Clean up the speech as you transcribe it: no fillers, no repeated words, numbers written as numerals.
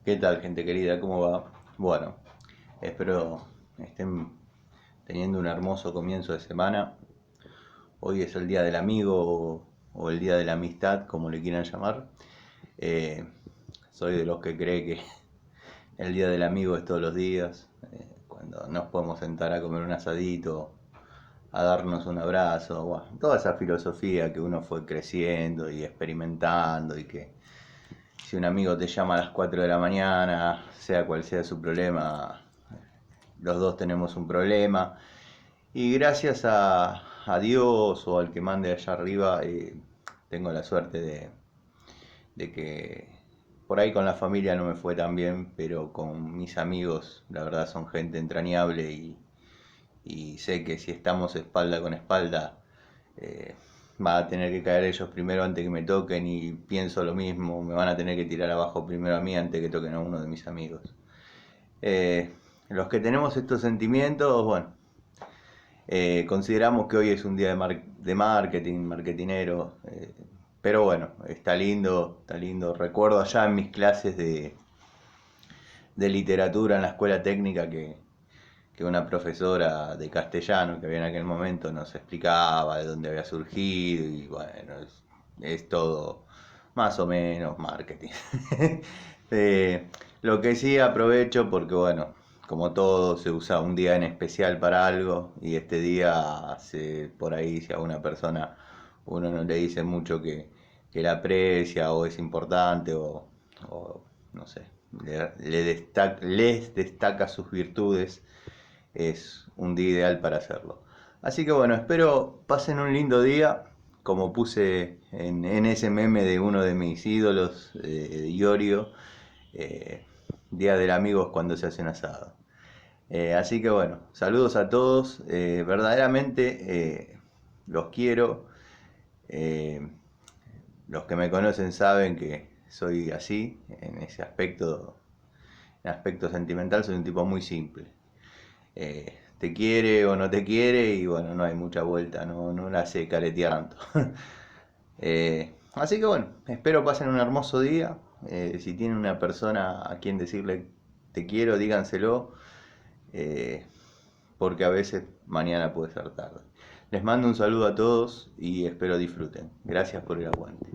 ¿Qué tal, gente querida? ¿Cómo va? Bueno, espero estén teniendo un hermoso comienzo de semana. Hoy es el día del amigo o el día de la amistad, como le quieran llamar. Eh, Soy de los que cree que el día del amigo es todos los días, cuando nos podemos sentar a comer un asadito, a darnos un abrazo, bueno, toda esa filosofía que uno fue creciendo y experimentando y que si un amigo te llama a las 4 de la mañana, sea cual sea su problema, los dos tenemos un problema. Y gracias a Dios o al que mande allá arriba, tengo la suerte de que por ahí con la familia no me fue tan bien, pero con mis amigos, la verdad son gente entrañable y sé que si estamos espalda con espalda, eh, va a tener que caer ellos primero antes que me toquen y pienso lo mismo, me van a tener que tirar abajo primero a mí antes que toquen a uno de mis amigos. Eh, los que tenemos estos sentimientos, bueno, consideramos que hoy es un día de marketing, marketinero, pero bueno, está lindo, está lindo. Recuerdo allá en mis clases de literatura en la escuela técnica que una profesora de castellano que había en aquel momento nos explicaba de dónde había surgido y bueno, es todo más o menos marketing. Eh, lo que sí aprovecho porque bueno, como todo se usa un día en especial para algo y este día por ahí si a una persona uno no le dice mucho que la aprecia o es importante o no sé, les destaca sus virtudes, es un día ideal para hacerlo. Así que bueno, espero pasen un lindo día, como puse en ese meme de uno de mis ídolos, de Iorio, eh, Día del Amigo es cuando se hace un asado. Así que bueno, saludos a todos, verdaderamente los quiero, eh, los que me conocen saben que soy así, en aspecto sentimental soy un tipo muy simple. Te quiere o no te quiere y bueno, no hay mucha vuelta, no la hace caretear tanto. Así que bueno, espero pasen un hermoso día. Si tienen una persona a quien decirle te quiero, díganselo, eh, porque a veces mañana puede ser tarde. Les mando un saludo a todos y espero disfruten. Gracias por el aguante.